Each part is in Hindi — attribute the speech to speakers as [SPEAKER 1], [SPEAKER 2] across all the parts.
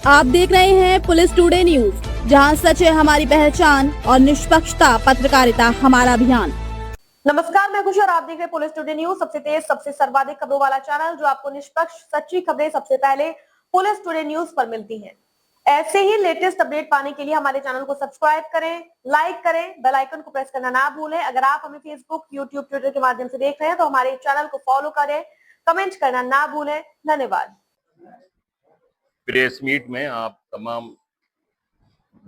[SPEAKER 1] आप देख रहे हैं पुलिस टुडे न्यूज, जहां सच है हमारी पहचान और निष्पक्षता पत्रकारिता हमारा अभियान।
[SPEAKER 2] नमस्कार, मैं खुशी और आप देख रहे हैं पुलिस टुडे न्यूज, सबसे तेज सबसे सर्वाधिक खबरों वाला चैनल जो आपको निष्पक्ष सच्ची खबरें सबसे पहले पुलिस टुडे न्यूज पर मिलती हैं। ऐसे ही लेटेस्ट अपडेट पाने के लिए हमारे चैनल को सब्सक्राइब करें, लाइक करें, बेल आइकन को प्रेस करना ना भूलें। अगर आप हमें फेसबुक, यूट्यूब, ट्विटर के माध्यम से देख रहे हैं तो हमारे चैनल को फॉलो करें, कमेंट करना ना भूलें। धन्यवाद।
[SPEAKER 3] प्रेस मीट में आप तमाम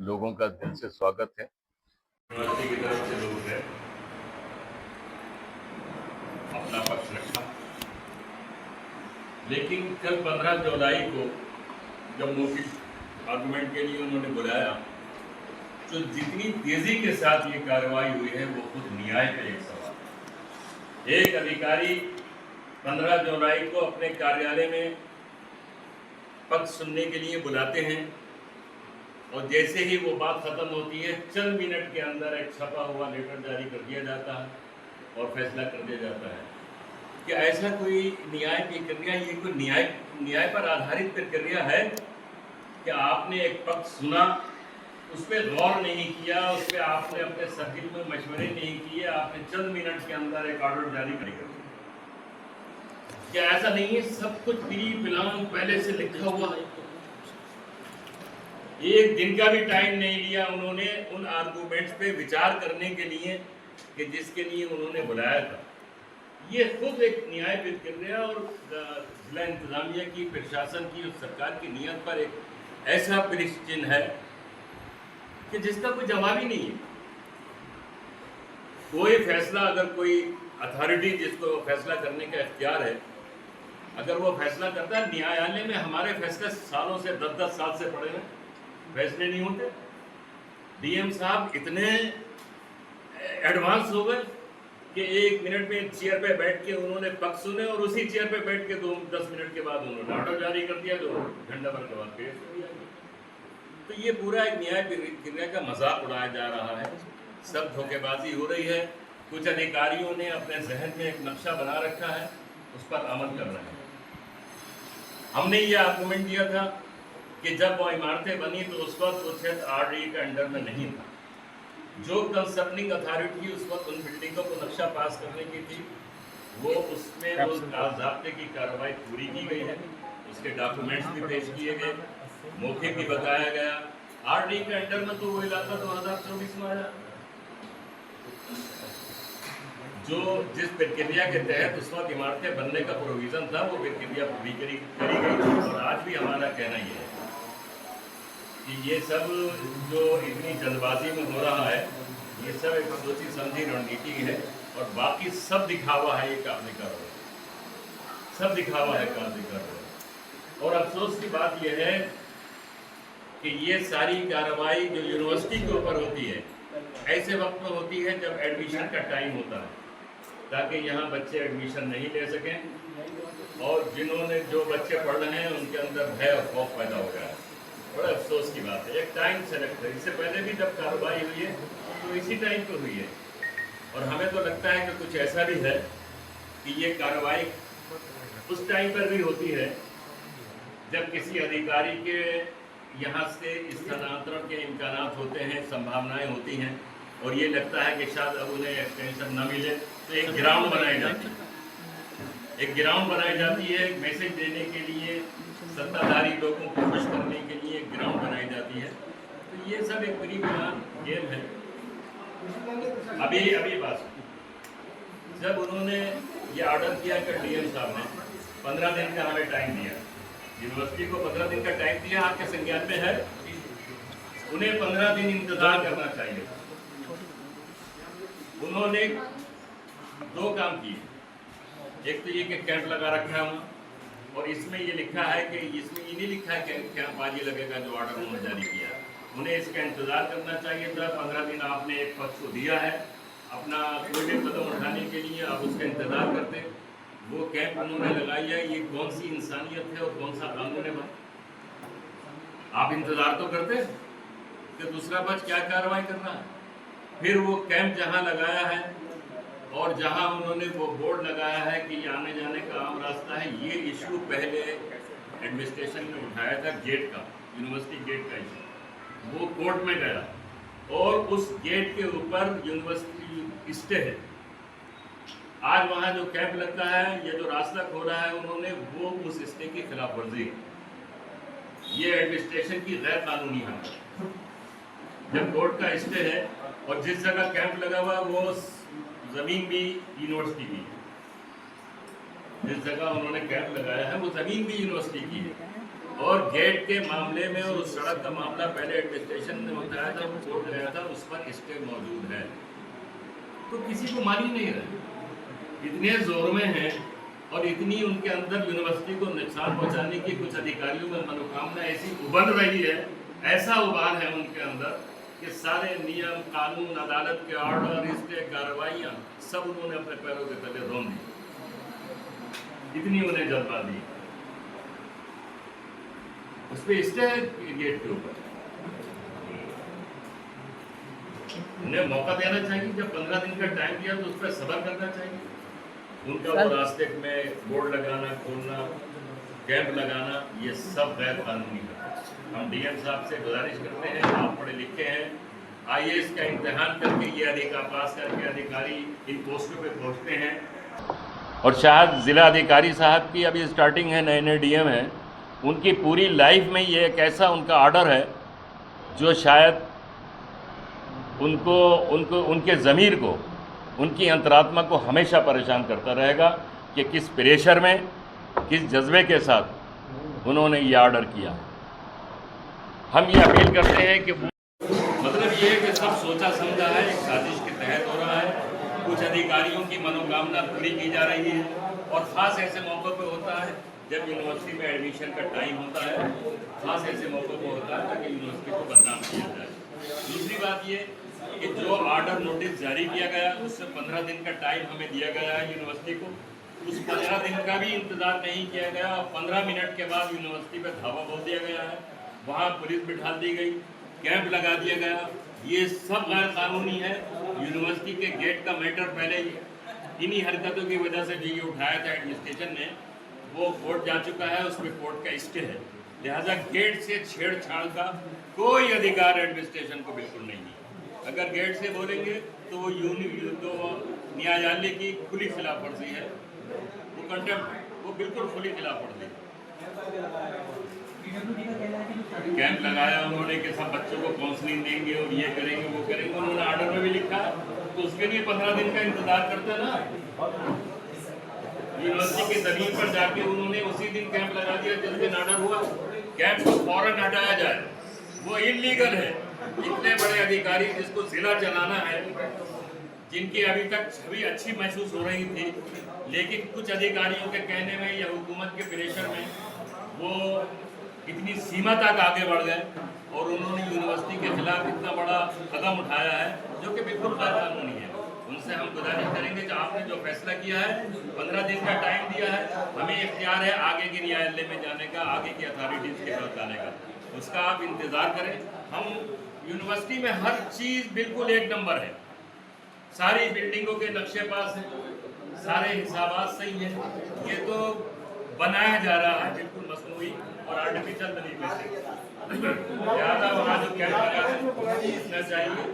[SPEAKER 3] लोगों का दिल से स्वागत है। यूनिवर्सिटी की तरफ से लोग हैं, अपना पक्ष रखा, लेकिन कल 15 जुलाई को जब मौखिक आर्गुमेंट के लिए उन्होंने बुलाया तो जितनी तेजी के साथ ये कार्रवाई हुई है वो खुद न्याय का एक सवाल। एक अधिकारी 15 जुलाई को अपने कार्यालय में पक्ष सुनने के लिए बुलाते हैं और जैसे ही वो बात खत्म होती है चंद मिनट के अंदर एक छपा हुआ लेटर जारी कर दिया जाता है और फैसला कर दिया जाता है कि ऐसा कोई न्याय प्रक्रिया, ये कोई न्याय पर आधारित प्रक्रिया है कि आपने एक पक्ष सुना, उस पर गौर नहीं किया, उस पर आपने अपने सर्किल में मशवरे नहीं किए, आपने चंद मिनट के अंदर एक ऑर्डर जारी कर दिया। क्या ऐसा नहीं है? सब कुछ प्री प्लान पहले से लिखा हुआ है। एक दिन का भी टाइम नहीं लिया उन्होंने उन आर्गुमेंट्स पे विचार करने के लिए कि जिसके लिए उन्होंने बुलाया था। ये खुद एक न्याय प्रक्रिया और जिला इंतजामिया की, प्रशासन की और सरकार की नीयत पर एक ऐसा प्रश्न चिन्ह है कि जिसका कोई जवाब ही नहीं है। कोई फैसला, अगर कोई अथॉरिटी जिसको फैसला करने का इख्तियार है, अगर वो फैसला करता है, न्यायालय में हमारे फैसले सालों से 10-10 साल से पड़े हैं, फैसले नहीं होते। डीएम साहब इतने एडवांस हो गए कि 1 मिनट में चेयर पे बैठ के उन्होंने पक्ष सुने और उसी चेयर पे बैठ के 10 मिनट के बाद उन्होंने ऑर्डर जारी कर दिया, जो घंटा भर के बाद पेश कर दिया। तो ये पूरा एक न्याय प्रक्रिया का मजाक उड़ाया जा रहा है, सब धोखेबाजी हो रही है। कुछ अधिकारियों ने अपने जहन में एक नक्शा बना रखा है, उस पर अमल कर रहे हैं। हमने ये आर्गुमेंट दिया था कि जब वो इमारतें बनी तो उस वक्त वो क्षेत्र आरडीए के अंडर में नहीं था। जो कंसर्निंग अथॉरिटी उस वक्त उन बिल्डिंगों को नक्शा पास करने की थी, वो उसमें उस ज़ाब्ते की कार्रवाई पूरी की गई है, उसके डॉक्यूमेंट्स भी पेश किए गए, मौखिक भी बताया गया। आरडीए के अंडर में तो वो इलाका 2024 में आया, जो जिस प्रक्रिया के तहत उस वक्त इमारतें बनने का प्रोविजन था, वो प्रक्रिया पूरी करी गई। और आज भी हमारा कहना ये है कि ये सब जो इतनी जल्दबाजी में हो रहा है, ये सब एक सोची समझी रणनीति है और बाकी सब दिखावा है। ये काम कर रहे हैं, सब दिखावा है, काम कर रहे हैं। और अफसोस की बात यह है कि ये सारी कार्रवाई जो यूनिवर्सिटी के ऊपर होती है, ऐसे वक्त में होती है जब एडमिशन का टाइम होता है, ताकि यहाँ बच्चे एडमिशन नहीं ले सकें और जिन्होंने जो बच्चे पढ़ रहे हैं उनके अंदर भय और खौफ पैदा हो गया है। बड़ा अफसोस की बात है। एक टाइम सेलेक्ट है, इससे पहले भी जब कार्रवाई हुई है तो इसी टाइम पे हुई है और हमें तो लगता है कि कुछ ऐसा भी है कि ये कार्रवाई उस टाइम पर भी होती है जब किसी अधिकारी के यहाँ से स्थानांतरण के इम्कानात होते हैं, संभावनाएं होती हैं और ये लगता है कि शायद अब उन्हें एक्सटेंशन न मिले, तो एक ग्राउंड बनाई जाती है। एक ग्राउंड बनाई जाती है, एक मैसेज देने के लिए, सत्ताधारी लोगों को खुश करने के लिए एक ग्राउंड बनाई जाती है। तो ये सब एक प्री प्लान गेम है। अभी बात, जब उन्होंने ये ऑर्डर किया कि डीएम साहब ने 15 दिन का हमें टाइम दिया, यूनिवर्सिटी को 15 दिन का टाइम दिया, आपके संज्ञान में है, उन्हें 15 दिन इंतजार करना चाहिए। उन्होंने 2 काम किए। एक तो ये कि कैंप लगा रखा है और इसमें ये लिखा है कि इसमें ये नहीं लिखा है कि कैंप आज ही लगेगा जो ऑर्डर उन्होंने जारी किया। उन्हें इसका इंतजार करना चाहिए था। 15 दिन आपने एक पक्ष को दिया है अपना कोई भी कदम उठाने के लिए, आप उसका इंतजार करते। वो कैंप उन्होंने लगाई है, ये कौन सी इंसानियत है और कौन सा कानून है? आप इंतजार तो करते कि दूसरा पक्ष क्या कार्रवाई करना है। फिर वो कैंप जहाँ लगाया है और जहां उन्होंने वो बोर्ड लगाया है कि ये आने जाने का आम रास्ता है, ये इशू पहले एडमिनिस्ट्रेशन ने उठाया था गेट का, यूनिवर्सिटी गेट का इशू, वो कोर्ट में गया और उस गेट के ऊपर यूनिवर्सिटी स्टे है। आज वहाँ जो कैंप लगता है, ये जो रास्ता खोला है उन्होंने, वो उस स्टे की खिलाफ वर्जी है। ये एडमिनिस्ट्रेशन की गैर कानूनी है। जब कोर्ट का स्टे है और जिस जगह कैंप लगा हुआ वो जमीन भी यूनिवर्सिटी की है, जिस जगह उन्होंने कैंप लगाया है वो जमीन भी यूनिवर्सिटी की है। और गेट के मामले में और उस सड़क का मामला पहले एडमिनिस्ट्रेशन ने बताया था, वो कोर्ट गया था, उस पर स्टे मौजूद है। तो किसी को मान ही नहीं रहे, इतने जोर में हैं और इतनी उनके अंदर यूनिवर्सिटी को नुकसान पहुंचाने की कुछ अधिकारियों में मनोकामना ऐसी उबल रही है, ऐसा उबाल है उनके अंदर कि सारे नियम कानून, अदालत के ऑर्डर, स्टे कार्रवाइयाँ सब उन्होंने अपने पैरों के तले रोन दी। इतनी उन्हें जल्दबाजी, उस पर स्टे है गेट के ऊपर। उन्हें मौका देना चाहिए, जब 15 दिन का टाइम दिया तो उस पर सब्र करना चाहिए। उनका वो रास्ते में बोर्ड लगाना, खोलना, कैंप लगाना, ये सब गैर कानूनी है। हम डीएम साहब से गुजारिश करते हैं, आप पढ़े लिखे हैं, आईएएस का इम्तिहान करके ये अधिकार पास करके अधिकारी इन पोस्टों पे पहुंचते हैं। और शायद ज़िला अधिकारी साहब की अभी स्टार्टिंग है, नए नए डीएम हैं, उनकी पूरी लाइफ में ये एक ऐसा उनका ऑर्डर है जो शायद उनको उनके ज़मीर को, उनकी अंतरात्मा को हमेशा परेशान करता रहेगा कि किस प्रेशर में, किस जज्बे के साथ उन्होंने ये ऑर्डर किया। हम ये अपील करते हैं कि मतलब ये है कि सब सोचा समझा है, एक साजिश के तहत हो रहा है, कुछ अधिकारियों की मनोकामना पूरी की जा रही है और ख़ास ऐसे मौक़ों पे होता है जब यूनिवर्सिटी में एडमिशन का टाइम होता है, ख़ास ऐसे मौक़ों पे होता है ताकि यूनिवर्सिटी को बदनाम किया जाए। दूसरी बात ये कि जो ऑर्डर नोटिस जारी किया गया उससे 15 दिन का टाइम हमें दिया गया है यूनिवर्सिटी को, उस 15 दिन का भी इंतज़ार नहीं किया गया और 15 मिनट के बाद यूनिवर्सिटी पर धावा बोल दिया गया है, वहाँ पुलिस बिठा दी गई, कैंप लगा दिया गया। ये सब गैर कानूनी है। यूनिवर्सिटी के गेट का मैटर पहले इन्हीं हरकतों की वजह से जो ये उठाया था एडमिनिस्ट्रेशन ने, वो कोर्ट जा चुका है, उसमें कोर्ट का स्टे है। लिहाजा गेट से छेड़छाड़ का कोई अधिकार एडमिनिस्ट्रेशन को बिल्कुल नहीं है। अगर गेट से बोलेंगे तो वो न्यायालय की खुली खिलाफ वर्जी है, वो कंटेम्प्ट, वो बिल्कुल खुली खिलाफ वर्जी है। कैंप लगाया उन्होंने कि सब बच्चों को काउंसलिंग देंगे और ये करेंगे वो करेंगे, उन्होंने ऑर्डर में भी लिखा तो उसके लिए 15 दिन का इंतजार करते ना। यूनिवर्सिटी की जमीन पर जाके उन्होंने उसी दिन कैंप लगा दिया जिस दिन ऑर्डर हुआ। कैंप को फौरन हटाया जाए, वो इलीगल है। इतने बड़े अधिकारी जिसको जिला चलाना है, जिनकी अभी तक छवि अच्छी महसूस हो रही थी, लेकिन कुछ अधिकारियों के कहने में या हुकूमत के प्रेशर में वो इतनी सीमा तक आगे बढ़ गए और उन्होंने यूनिवर्सिटी के खिलाफ इतना बड़ा कदम उठाया है जो कि बिल्कुल गैर कानूनी है। उनसे हम गुजारिश करेंगे कि आपने जो फैसला किया है, 15 दिन का टाइम दिया है, हमें इख्तियार है आगे के न्यायालय में जाने का, आगे की अथॉरिटीज़ के पास जाने का, उसका आप इंतज़ार करें। हम यूनिवर्सिटी में हर चीज़ बिल्कुल एक नंबर है, सारी बिल्डिंगों के नक्शे पास हैं, सारे हिसाबात सही हैं। ये तो बनाया जा रहा है बिल्कुल मसनूई और आर्टिफिशियल तरीके से। ज़्यादा वहाँ जो कैंप लगा है चाहिए,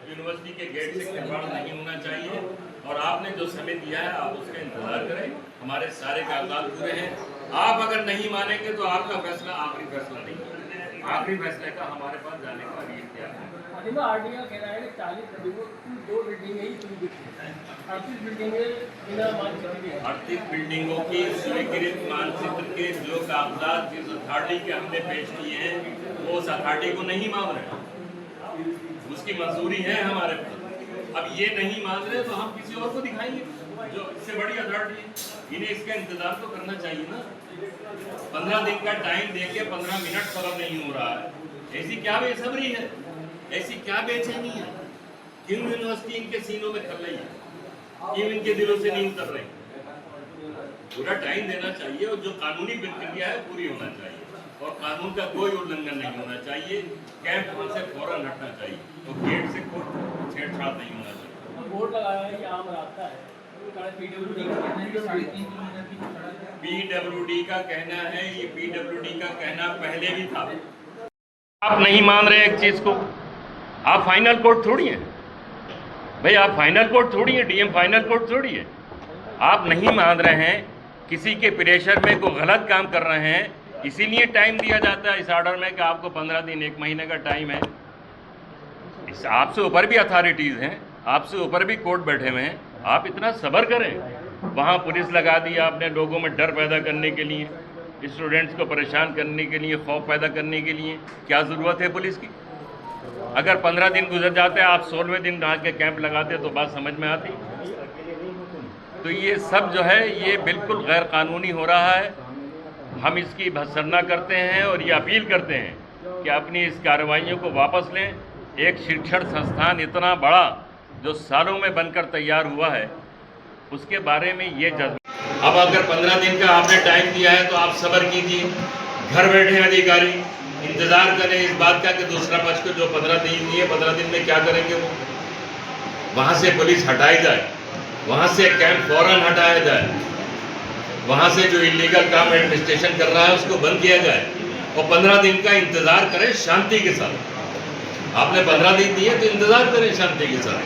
[SPEAKER 3] यूनिवर्सिटी के गेट से खिलवाड़ नहीं होना चाहिए और आपने जो समय दिया है आप उसका इंतजार करें। हमारे सारे कागजात पूरे हैं। आप अगर नहीं मानेंगे तो आपका फैसला आखिरी फैसला नहीं है। आखिरी फैसले का हमारे पास जाने का भी इख्तियार है।
[SPEAKER 4] आरटीआई कह रहा है कि 40 बिल्डिंगों की 2 बिल्डिंगें ही स्वीकृत हैं, 38 बिल्डिंगें बिना मानचित्र के।
[SPEAKER 3] 38 बिल्डिंगों की स्वीकृत मानचित्र के जो कागजात जिस अथॉरिटी के हमने पेश किए हैं वो उस अथॉरिटी को नहीं मान रहे, उसकी मंजूरी है हमारे पास। अब ये नहीं मान रहे तो हम किसी और को दिखाएंगे जो इससे बड़ी अथॉरिटी है। इन्हें इसका इंतजार तो करना चाहिए ना। 15 दिन का टाइम देके 15 मिनट सब्र नहीं हो रहा है, ऐसी क्या बेसब्री है, ऐसी क्या बेचैनी है? क्यों यूनिवर्सिटी इनके सीनों में कर रही है, क्यों इनके दिलों से नहीं उतर रही? पूरा टाइम देना चाहिए और जो कानूनी प्रक्रिया है पूरी होना चाहिए और कानून का कोई उल्लंघन नहीं होना चाहिए। कैंप से फौरन हटना चाहिए तो गेट से कोई छेड़छाड़ नहीं होना चाहिए।
[SPEAKER 4] बोर्ड लगाया है कि आम रास्ता है,
[SPEAKER 3] पीडब्ल्यूडी का कहना है, ये पीडब्ल्यूडी का कहना पहले भी था आप नहीं मान रहे एक चीज को, आप फाइनल कोर्ट थोड़ी हैं भाई, आप फाइनल कोर्ट थोड़ी है, डीएम फाइनल कोर्ट थोड़ी है। आप नहीं मान रहे हैं, किसी के प्रेशर में कोई गलत काम कर रहे हैं, इसीलिए टाइम दिया जाता है इस ऑर्डर में कि आपको 15 दिन 1 महीने का टाइम है। इस आपसे ऊपर भी अथॉरिटीज़ हैं, आपसे ऊपर भी कोर्ट बैठे हुए हैं, आप इतना सब्र करें। वहाँ पुलिस लगा दी आपने लोगों में डर पैदा करने के लिए, स्टूडेंट्स को परेशान करने के लिए, खौफ पैदा करने के लिए। क्या ज़रूरत है पुलिस की? अगर 15 दिन गुजर जाते, आप 16वें दिन आके कैंप लगाते तो बात समझ में आती। तो ये सब जो है ये बिल्कुल गैर कानूनी हो रहा है। हम इसकी भर्त्सना करते हैं और ये अपील करते हैं कि अपनी इस कार्रवाइयों को वापस लें। एक शिक्षण संस्थान इतना बड़ा जो सालों में बनकर तैयार हुआ है, उसके बारे में ये जज्बा। अब अगर 15 दिन का आपने टाइम दिया है तो आप सब्र कीजिए। घर बैठे अधिकारी इंतजार करें इस बात का कि दूसरा पक्ष को जो 15 दिन दिए 15 दिन में क्या करेंगे वो। वहाँ से पुलिस हटाई जाए, वहाँ से कैंप फौरन हटाया जाए, वहाँ से जो इलीगल काम एडमिनिस्ट्रेशन कर रहा है उसको बंद किया जाए और 15 दिन का इंतजार करें शांति के साथ। आपने 15 दिन दिए तो इंतजार करें शांति के साथ,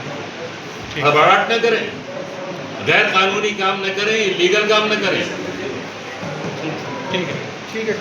[SPEAKER 3] घबराहट न करें, गैर कानूनी काम न करें, इलीगल काम न करें।
[SPEAKER 4] ठीक है।